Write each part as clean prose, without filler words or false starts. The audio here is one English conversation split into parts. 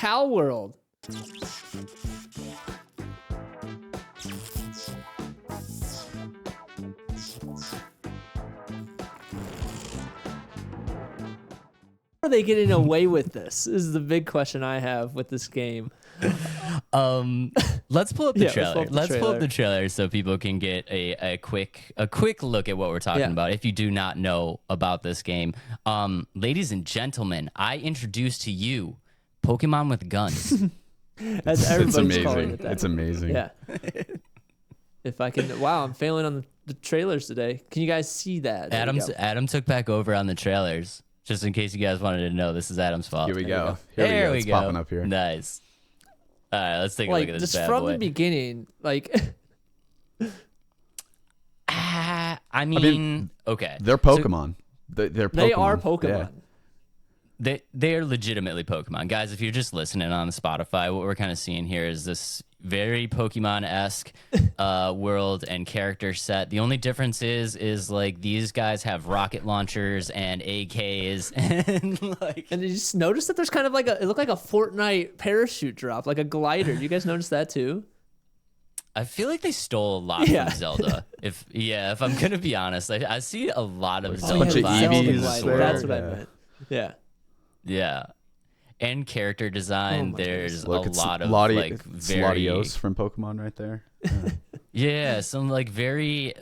Palworld. How are they getting away with this? Is the big question I have with this game. Let's pull up the trailer. Let's Pull up the trailer so people can get a quick look at what we're talking about. If you do not know about this game, ladies and gentlemen, I introduce to you Pokemon with guns. As everybody's calling it that. It's amazing. Yeah. If I can, wow, I'm failing on the trailers today. Can you guys see that? Adam took back over on the trailers. Just in case you guys wanted to know, this is Adam's fault. Here we go. There we It's go. popping up here. Nice. All right, let's take a look at this just bad from boy. the beginning, like. I mean, okay. They're Pokemon. They're Pokemon. They are Pokemon. Yeah. They're legitimately Pokemon. Guys, if you're just listening on Spotify, what we're kind of seeing here is this very Pokemon-esque world and character set. The only difference is like these guys have rocket launchers and AKs And you just notice that there's kind of like it looked like a Fortnite parachute drop, like a glider. You guys notice that too? I feel like they stole a lot from Zelda. If I'm gonna be honest, I see a lot of Zelda bunch of vibes. EVs. That's what I meant. Yeah. Yeah. And character design, there's Look, a it's lot of Lati- like it's very Latios from Pokemon right there. yeah, some like very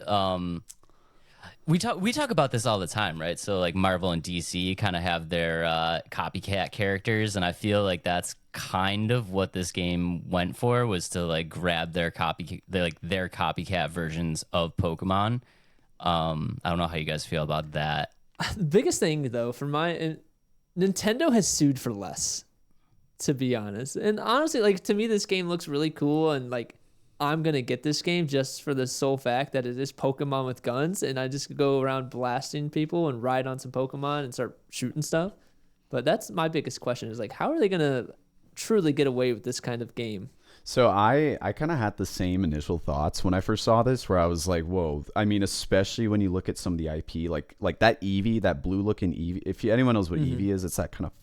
we talk about this all the time, right? So like Marvel and DC kind of have their copycat characters, and I feel like that's kind of what this game went for, was to like grab their copycat versions of Pokemon. I don't know how you guys feel about that. The biggest thing though, for Nintendo has sued for less, to be honest. And honestly, like to me, this game looks really cool, and like I'm gonna get this game just for the sole fact that it is Pokemon with guns, and I just go around blasting people and ride on some Pokemon and start shooting stuff. But that's my biggest question: is like, how are they gonna truly get away with this kind of game? So I kind of had the same initial thoughts when I first saw this, where I was like, whoa. I mean, especially when you look at some of the IP, like that Eevee, that blue looking Eevee. If anyone knows what Eevee is, it's that kind of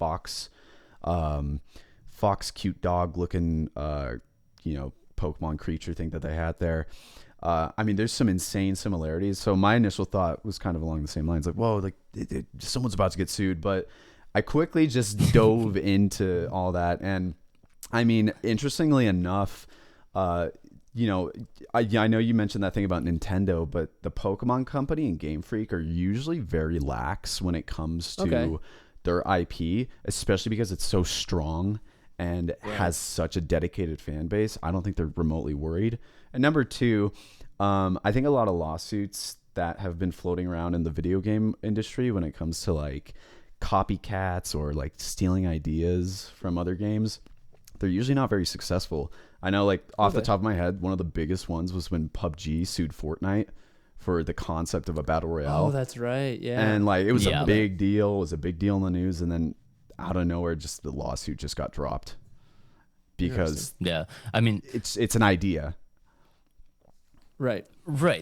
fox cute dog looking, Pokemon creature thing that they had there. I mean, there's some insane similarities. So my initial thought was kind of along the same lines, like, whoa, like someone's about to get sued. But I quickly just dove into all that. And I mean, interestingly enough, I know you mentioned that thing about Nintendo, but the Pokemon Company and Game Freak are usually very lax when it comes to their IP, especially because it's so strong and has such a dedicated fan base. I don't think they're remotely worried. And number two, I think a lot of lawsuits that have been floating around in the video game industry when it comes to like copycats or like stealing ideas from other games, they're usually not very successful. I know, like off the top of my head, one of the biggest ones was when PUBG sued Fortnite for the concept of a battle royale. Oh, that's right. Yeah. And like it was a big deal. It was a big deal in the news, and then out of nowhere, just the lawsuit just got dropped because I mean, it's an idea. Right.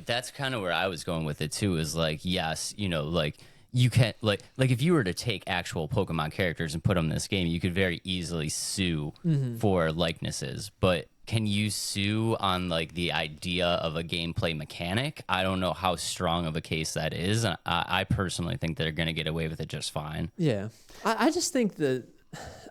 That's kind of where I was going with it too. Is like, yes, like you can't like if you were to take actual Pokemon characters and put them in this game, you could very easily sue for likenesses. But can you sue on like the idea of a gameplay mechanic? I don't know how strong of a case that is. And I personally think they're going to get away with it just fine. Yeah. I just think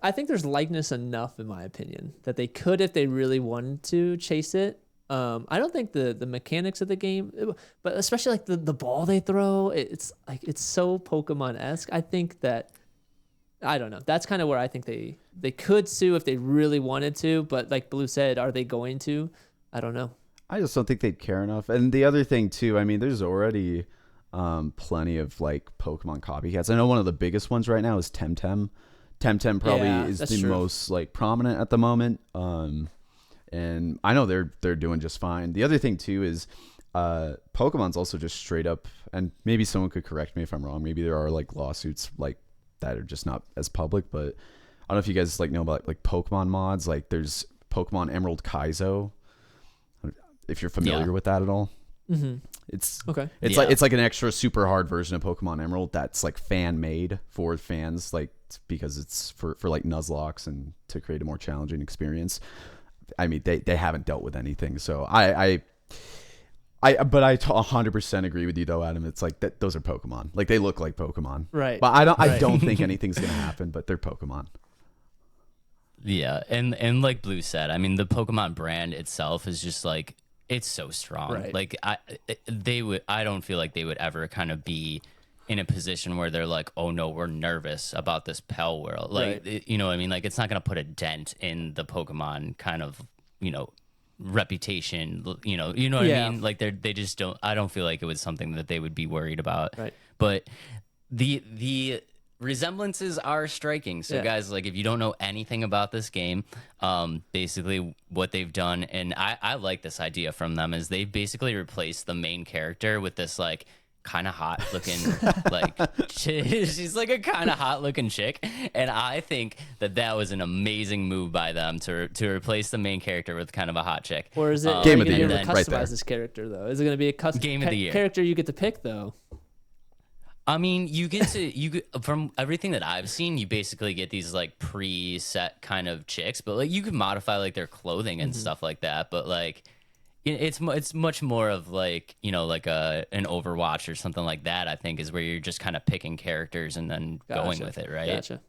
I think there's likeness enough, in my opinion, that they could, if they really wanted to, chase it. I don't think the mechanics of the game, but especially like the ball they throw, it's like it's so Pokemon-esque. I think that, I don't know. That's kind of where I think they could sue if they really wanted to, but like Blue said, are they going to? I don't know. I just don't think they'd care enough. And the other thing too, I mean, there's already plenty of like Pokemon copycats. I know one of the biggest ones right now is Temtem. Temtem probably is the most like prominent at the moment. And I know they're doing just fine. The other thing too is Pokemon's also just straight up, and maybe someone could correct me if I'm wrong. Maybe there are like lawsuits like that are just not as public, but I don't know if you guys like know about like Pokemon mods. Like there's Pokemon Emerald Kaizo, if you're familiar with that at all. It's Okay. it's like an extra super hard version of Pokemon Emerald that's like fan made for fans, like because it's for like Nuzlocke and to create a more challenging experience. I mean, they haven't dealt with anything, so but I 100% agree with you though, Adam. It's like that those are Pokemon. Like they look like Pokemon. Right. But I don't think anything's gonna happen. But they're Pokemon. Yeah, and like Blue said, I mean, the Pokemon brand itself is just like it's so strong. Right. Like I don't feel like they would ever kind of be in a position where they're like, oh no, we're nervous about this Palworld. Like, Right. you know what I mean? Like it's not going to put a dent in the Pokemon kind of, reputation, what I mean? Like they just don't, I don't feel like it was something that they would be worried about. Right. But the resemblances are striking. So guys, like if you don't know anything about this game, basically what they've done, and I like this idea from them, is they basically replaced the main character with this like kind of hot looking like she's like a kind of hot looking chick, and I think that was an amazing move by them to replace the main character with kind of a hot chick. Or is it Game of the year, customize right there. this character though? Is it going to be a custom Game of the year character you get to pick though? I mean, from everything that I've seen, you basically get these like pre-set kind of chicks, but like you could modify like their clothing and stuff like that. But like, it's much more of like like an Overwatch or something like that. I think is where you're just kind of picking characters and then going with it, right? Gotcha.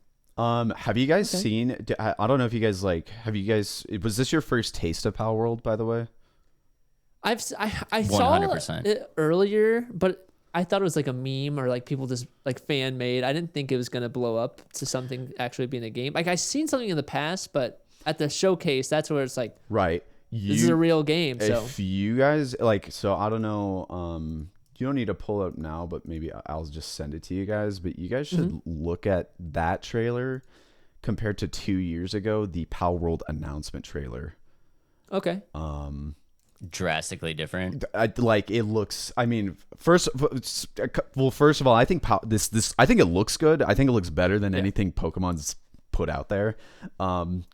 Have you guys seen? I don't know if you guys was this your first taste of Palworld, by the way? I 100%. saw it earlier, but I thought it was like a meme or like people just like fan made. I didn't think it was gonna blow up to something actually being a game. Like I've seen something in the past, but at the showcase, that's where it's like, right. This is a real game. So if you guys so I don't know. You don't need to pull it up now, but maybe I'll just send it to you guys. But you guys should look at that trailer compared to 2 years ago, the Palworld announcement trailer. Okay. Drastically different. It looks. I mean, first of all, I think this. I think it looks good. I think it looks better than anything Pokemon's put out there.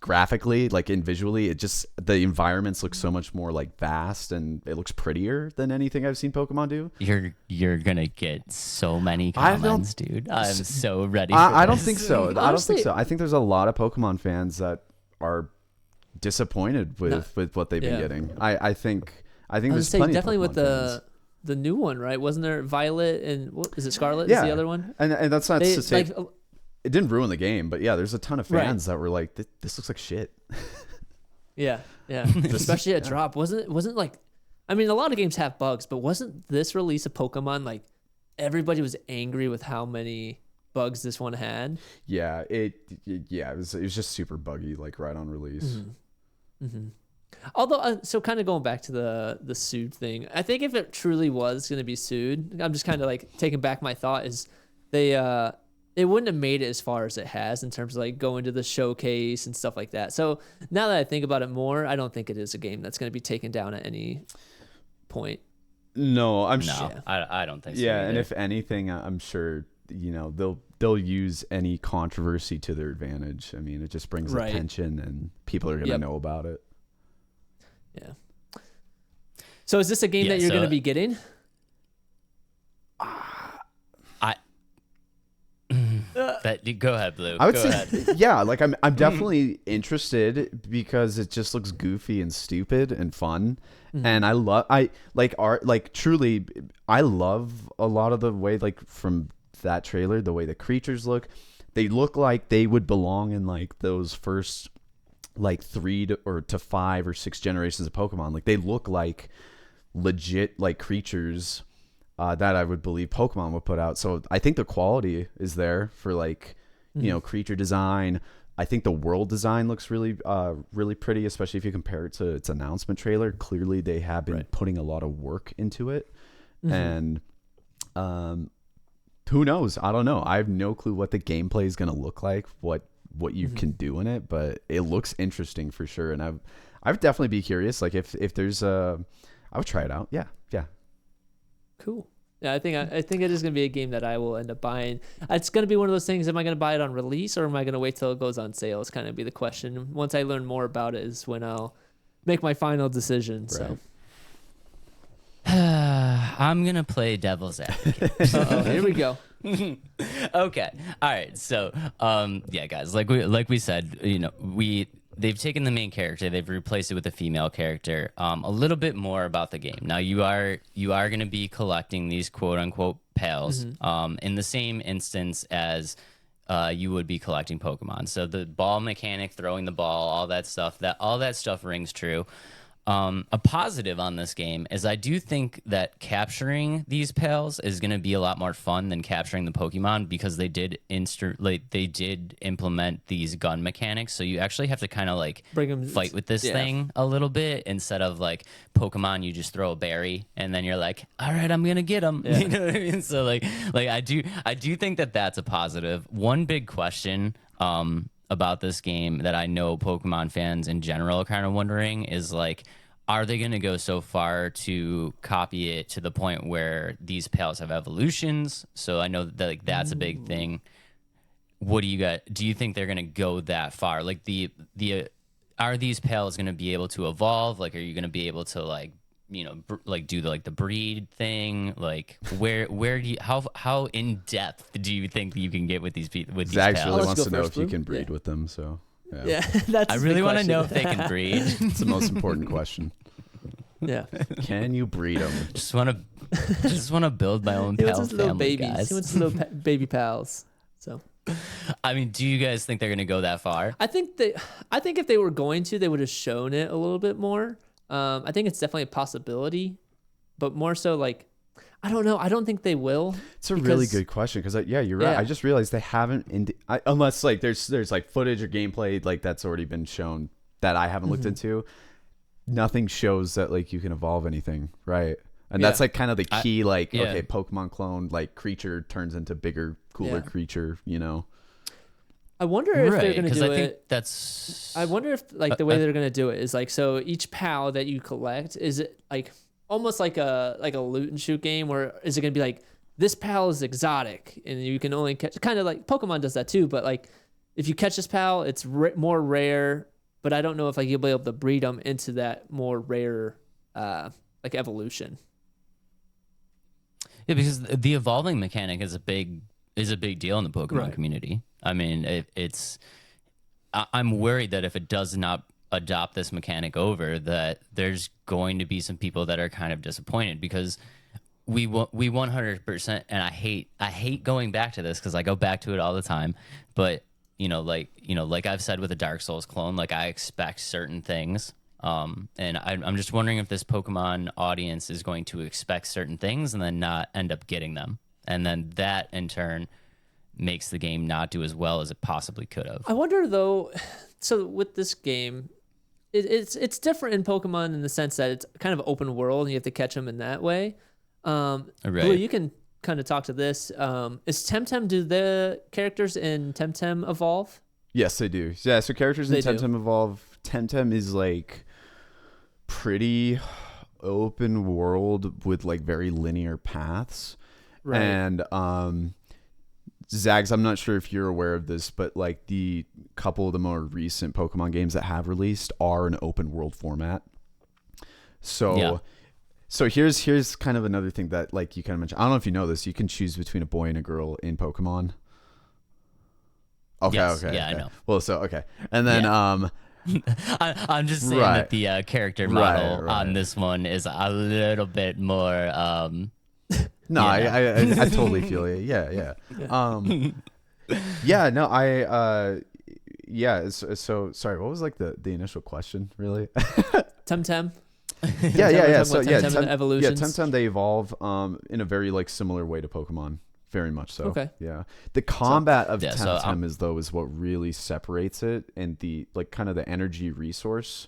Graphically, like and visually, the environments look so much more like vast, and it looks prettier than anything I've seen Pokemon do. You're gonna get so many comments, dude. I'm so ready. For I don't this. think so. Honestly, I don't think so. I think there's a lot of Pokemon fans that are disappointed with what they've been getting. I think there's plenty definitely of with Pokemon the new one, right? Wasn't there Violet and what is it? Scarlet Yeah. is the other one. and that's not to say like, it didn't ruin the game, but yeah, there's a ton of fans that were like, this looks like shit. yeah, especially at drop. Wasn't like, I mean, a lot of games have bugs, but wasn't this release of Pokemon like everybody was angry with how many bugs this one had? Yeah, it was just super buggy, like right on release. Although, so kind of going back to the sued thing, I think if it truly was going to be sued, I'm just kind of like taking back my thought is they wouldn't have made it as far as it has in terms of like going to the showcase and stuff like that. So now that I think about it more, I don't think it is a game that's going to be taken down at any point. No, I'm No, sure. I don't think so. Yeah, either. and if anything, I'm sure they'll use any controversy to their advantage. I mean, it just brings attention, and people are going to know about it. Yeah. So is this a game that you're going to be getting? Go ahead, Blue. I would Go say, ahead. yeah, like I'm definitely interested because it just looks goofy and stupid and fun, and I truly, I love a lot of the way like from that trailer, the way the creatures look. They look like they would belong in like those first like 3 to 5 or 6 generations of Pokemon. Like they look like legit like creatures that I would believe Pokemon would put out. So I think the quality is there for like, creature design. I think the world design looks really, really pretty, especially if you compare it to its announcement trailer. Clearly they have been putting a lot of work into it. And who knows? I don't know. I have no clue what the gameplay is going to look like, what you can do in it, but it looks interesting for sure. And I would definitely be curious. Like if there's I would try it out. Yeah. Cool. Yeah, I think it is going to be a game that I will end up buying. It's going to be one of those things. Am I going to buy it on release or am I going to wait till it goes on sale? It's kind of be the question. Once I learn more about it is when I'll make my final decision. So I I'm gonna play devil's advocate. Here we go. Okay. All right. So, yeah, guys, like we said, they've taken the main character, they've replaced it with a female character. A little bit more about the game. Now, you are going to be collecting these quote unquote pals, in the same instance as you would be collecting Pokemon. So the ball mechanic, throwing the ball, all that stuff rings true. A positive on this game is I do think that capturing these pals is going to be a lot more fun than capturing the Pokemon, because they did implement these gun mechanics. So you actually have to kind of like fight with this thing a little bit, instead of like Pokemon, you just throw a berry and then you're like, all right, I'm going to get them. You know what I mean? So like I do think that that's a positive. One big question, about this game that I know Pokemon fans in general are kind of wondering is like, are they going to go so far to copy it to the point where these pals have evolutions? So I know that like that's a big thing. What do you got? Do you think they're going to go that far? Like are these pals going to be able to evolve? Like, are you going to be able to like, do the breed thing? Like where do you, how in depth do you think you can get with these people? Zach these really pals? wants to know if you can breed with them. So yeah, that's I really want to know if they can breed. It's the most important question. Yeah, can you breed them? Just want to build my own he pal wants his little family, babies. guys. He wants his little baby pals. So, I mean, do you guys think they're going to go that far? I think if they were going to, they would have shown it a little bit more. I think it's definitely a possibility, but more so like, I don't know. I don't think they will. It's a really good question because you're right. I just realized they haven't, unless like there's like footage or gameplay like that's already been shown that I haven't looked into. Nothing shows that like you can evolve anything, right? And that's like kind of the key. Okay, Pokemon clone like creature turns into bigger, cooler creature. I wonder if they're going to do it. I wonder if like the way they're going to do it is like, so each PAL that you collect, is it like almost like a loot and shoot game, or is it going to be like this PAL is exotic and you can only catch, kind of like Pokemon does that too, but like if you catch this PAL, it's more rare, but I don't know if like you'll be able to breed them into that more rare like evolution. Yeah, because the evolving mechanic is a big deal in the Pokemon community. I mean, I'm worried that if it does not adopt this mechanic over, that there's going to be some people that are kind of disappointed, because we 100%, and I hate going back to this because I go back to it all the time, but like I've said with a Dark Souls clone, like I expect certain things. And I'm just wondering if this Pokemon audience is going to expect certain things and then not end up getting them. And then that in turn makes the game not do as well as it possibly could have. I wonder though, so with this game, it's different in Pokemon in the sense that it's kind of open world and you have to catch them in that way. Blue, you can kind of talk to this. Is Temtem, do the characters in Temtem evolve? Yes, they do. Yeah, so characters in Temtem evolve. Temtem is like pretty open world with like very linear paths. Right. And Zags, I'm not sure if you're aware of this, but like the couple of the more recent Pokemon games that have released are an open world format. So here's kind of another thing that like you kind of mentioned. I don't know if you know this. You can choose between a boy and a girl in Pokemon. Okay. Yeah, I know. Well, so okay, and then I'm just saying that the character model on this one is a little bit more. No, I totally feel it. Yeah. So sorry, what was like the initial question really? Temtem. Yeah. So Temtem, they evolve in a very like similar way to Pokemon. Very much so. Okay. Yeah. The combat of Temtem is what really separates it, and the like kind of the energy resource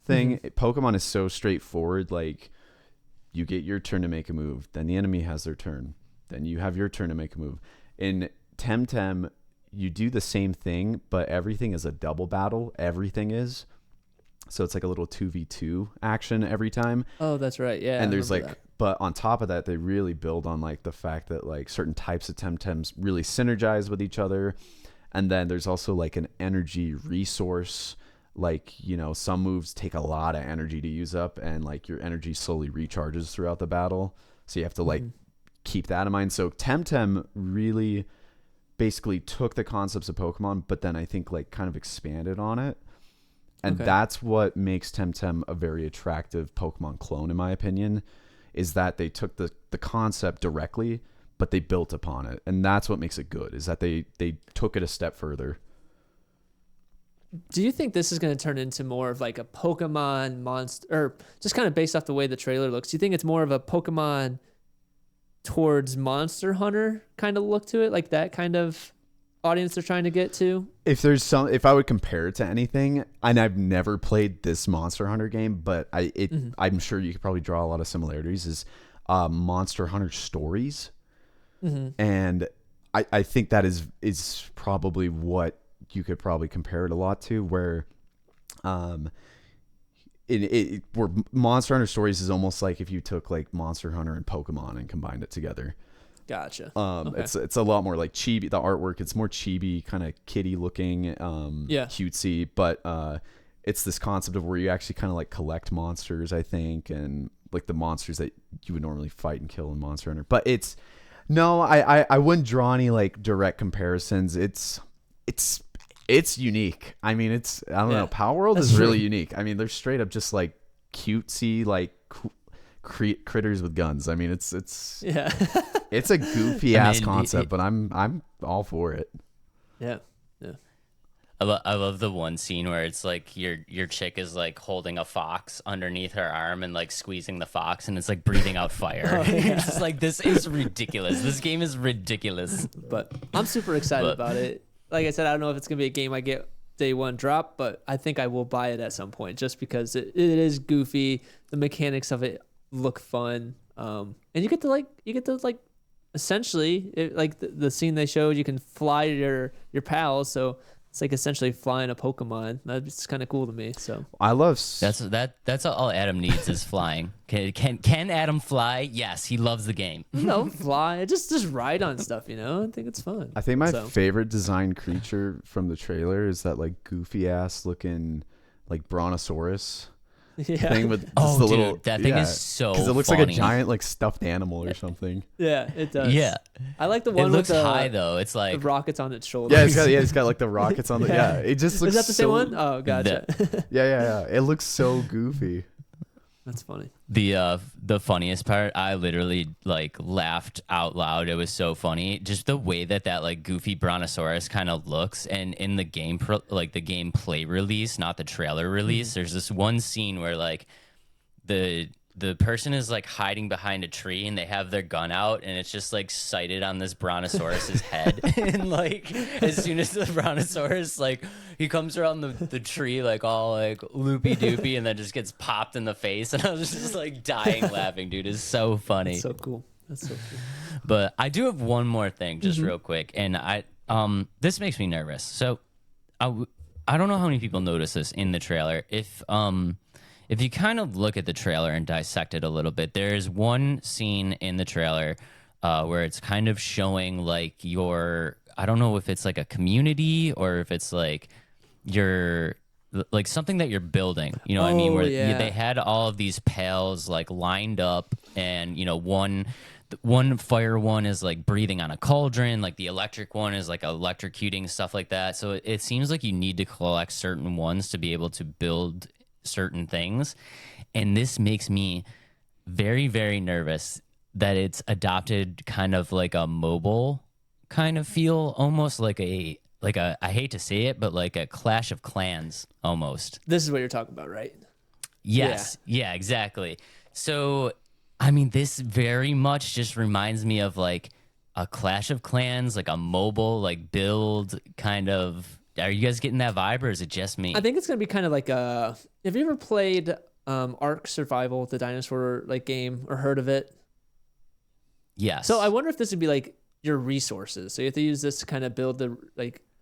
thing. Pokemon is so straightforward. Like you get your turn to make a move, then the enemy has their turn, then you have your turn to make a move. In Temtem, you do the same thing, but everything is a double battle. Everything is. So it's like a little 2v2 action every time. Oh, that's right. Yeah. And there's like, but on top of that, they really build on like the fact that like certain types of Temtems really synergize with each other. And then there's also like an energy resource. Like, some moves take a lot of energy to use up, and like your energy slowly recharges throughout the battle. So you have to like keep that in mind. So Temtem really basically took the concepts of Pokemon, but then I think like kind of expanded on it. And that's what makes Temtem a very attractive Pokemon clone, in my opinion, is that they took the concept directly, but they built upon it. And that's what makes it good, is that they took it a step further. Do you think this is going to turn into more of like a Pokemon monster, or just kind of based off the way the trailer looks? Do you think it's more of a Pokemon towards Monster Hunter kind of look to it, like that kind of audience they're trying to get to? If I would compare it to anything, and I've never played this Monster Hunter game, but I'm sure you could probably draw a lot of similarities, is Monster Hunter Stories. And I think that is probably what you could probably compare it a lot to, where where Monster Hunter Stories is almost like if you took like Monster Hunter and Pokemon and combined it together. Gotcha. It's a lot more like chibi. The artwork, it's more chibi, kind of kiddie looking, cutesy, but it's this concept of where you actually kind of like collect monsters, I think, and like the monsters that you would normally fight and kill in Monster Hunter. But I wouldn't draw any like direct comparisons. It's unique. I mean, I don't know. Palworld is really unique. I mean, they're straight up just like cutesy, like critters with guns. I mean, it's it's a goofy ass concept, but I'm all for it. Yeah. I love the one scene where it's like your chick is like holding a fox underneath her arm and like squeezing the fox, and it's like breathing out fire. It's just like, this is ridiculous. This game is ridiculous. But I'm super excited about it. Like I said, I don't know if it's gonna be a game I get day one drop, but I think I will buy it at some point, just because it is goofy. The mechanics of it look fun, and you get to essentially like the scene they showed, you can fly your pals, so it's like essentially flying a Pokemon. That's kind of cool to me. So I love that's all Adam needs is flying. Can Adam fly? Yes, he loves the game. Fly, just ride on stuff. I think it's fun. I think my favorite design creature from the trailer is that like goofy ass looking like Brontosaurus. Thing with dude, that thing is so because it looks funny. like a giant like stuffed animal or something. Yeah, it does. Yeah, I like the one. It looks with high though. It's like the rockets on its shoulders. It's got like the rockets on the. Yeah, it just looks. Is that the same one? Oh, gotcha. Yeah. It looks so goofy. That's funny. The funniest part, I literally like laughed out loud. It was so funny, just the way that like goofy Brontosaurus kind of looks. And in the game, like the gameplay release, not the trailer release, there's this one scene where like the person is like hiding behind a tree and they have their gun out and it's just like sighted on this Brontosaurus's head. And like as soon as the Brontosaurus, like he comes around the tree like all like loopy doopy and then just gets popped in the face. And I was just like dying laughing, dude. It's so funny. That's so cool. But I do have one more thing just real quick. And this makes me nervous. So I don't know how many people notice this in the trailer. If you kind of look at the trailer and dissect it a little bit, there is one scene in the trailer where it's kind of showing like I don't know if it's like a community or if it's like like something that you're building, what I mean? Where they had all of these pails like lined up and, one fire one is like breathing on a cauldron, like the electric one is like electrocuting, stuff like that. So it seems like you need to collect certain ones to be able to build certain things, and this makes me very, very nervous that it's adopted kind of like a mobile kind of feel, almost like a I hate to say it, but like a Clash of Clans almost. This is what you're talking about, right? Yes. Yeah, exactly. So I mean, this very much just reminds me of like a Clash of Clans, like a mobile like build kind of. Are you guys getting that vibe, or is it just me? I think it's gonna be kind of like have you ever played Ark Survival, the dinosaur like game, or heard of it? Yes. So I wonder if this would be like your resources. So you have to use this to kind of build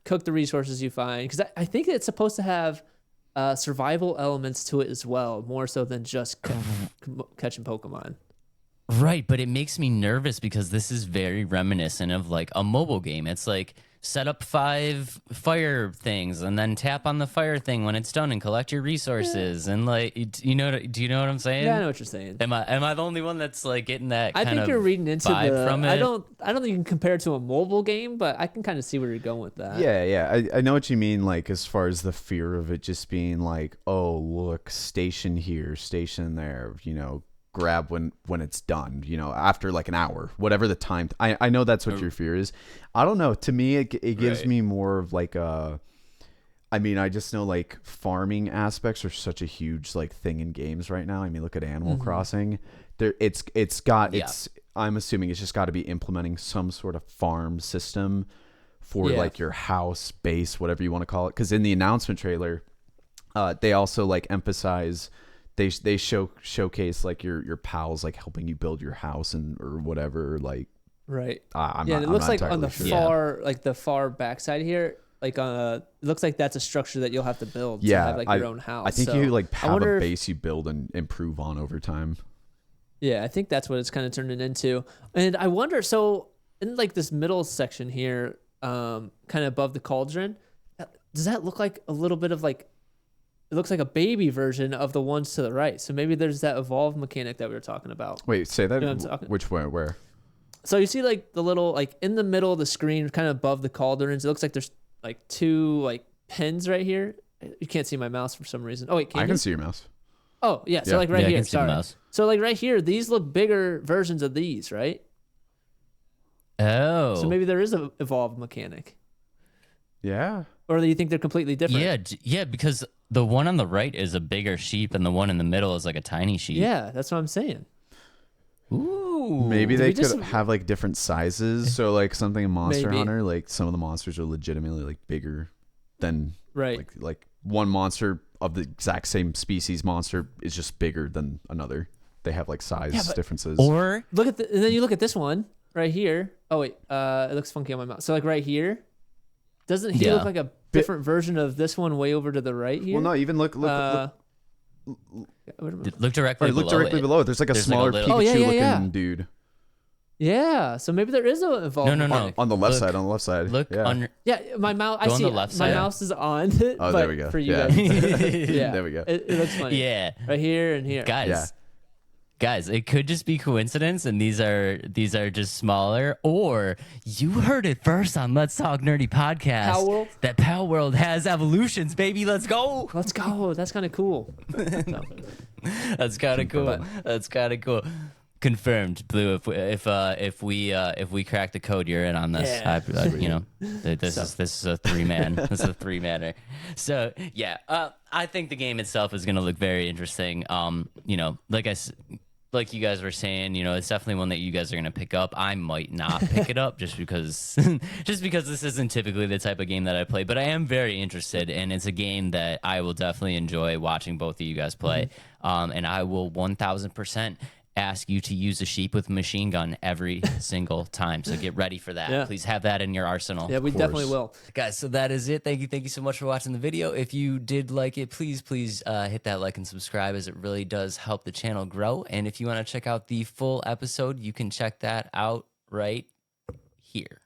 cook the resources you find, because I think it's supposed to have survival elements to it as well, more so than just catching Pokemon. Right, but it makes me nervous because this is very reminiscent of like a mobile game. It's like, set up 5 fire things and then tap on the fire thing when it's done and collect your resources and like do you know what I'm saying? Yeah, I know what you're saying. Am I the only one that's like getting that I kind think of you're reading into vibe from it? I don't think you can compare it to a mobile game, but I can kind of see where you're going with that. Yeah. I know what you mean, like, as far as the fear of it just being like, oh, look, station here, station there, grab when it's done, after like an hour, whatever the time. I know that's what your fear is. I don't know. To me, it gives me more of like I just know like farming aspects are such a huge like thing in games right now. I mean, look at Animal Crossing. I'm assuming it's just got to be implementing some sort of farm system for like your house, base, whatever you want to call it. Because in the announcement trailer, they also like emphasize. They showcase like your pals like helping you build your house or whatever, like right. It looks like on the sure. far backside here, like it looks like that's a structure that you'll have to build to Yeah, have like your own house. I think you like have a base you build and improve on over time. Yeah, I think that's what it's kind of turning into. And I wonder, so in like this middle section here, kind of above the cauldron, does that look like a little bit of like, it looks like a baby version of the ones to the right. So maybe there's that evolve mechanic that we were talking about. Wait, say that. Which way? Where? So you see like the little, like in the middle of the screen, kind of above the cauldrons, it looks like there's like 2 like pins right here. You can't see my mouse for some reason. Oh wait, I can see your mouse. Oh yeah, so like right here. I can see the mouse. So like right here, these look bigger versions of these, right? Oh. So maybe there is a evolve mechanic. Yeah. Or do you think they're completely different? Yeah, because the one on the right is a bigger sheep and the one in the middle is like a tiny sheep. Yeah, that's what I'm saying. Ooh. Maybe they could have like different sizes. So like something in Monster Hunter, like some of the monsters are legitimately like bigger than like one monster of the exact same species monster is just bigger than another. They have like size differences. Or and then you look at this one right here. Oh wait, it looks funky on my mouse. So like right here, doesn't he look like a different version of this one way over to the right here? Well, no, even look directly below it. There's like a smaller Pikachu looking dude. Yeah, so maybe there is a evolve. No. On the left side. On the left side. Look under. Yeah, my mouse. I see. My mouse is on. Oh, there we go. For you guys, yeah, there we go. It looks funny. Yeah, right here and here, Guys, it could just be coincidence, and these are just smaller. Or you heard it first on Let's Talk Nerdy podcast. Palworld? That Palworld has evolutions, baby. Let's go. Let's go. That's kind of cool. That's kind of cool. That's kind of cool. Confirmed, Blue. If we crack the code, you're in on this. Yeah. This is a 3-man. This is a 3-manner. So yeah, I think the game itself is going to look very interesting. Like you guys were saying, it's definitely one that you guys are going to pick up. I might not pick it up just because this isn't typically the type of game that I play, but I am very interested, and it's a game that I will definitely enjoy watching both of you guys play. And I will 1000% ask you to use a sheep with a machine gun every single time. So get ready for that. Yeah. Please have that in your arsenal. Yeah, we definitely will. Guys, so that is it. Thank you so much for watching the video. If you did like it, please hit that like and subscribe, as it really does help the channel grow. And if you want to check out the full episode, you can check that out right here.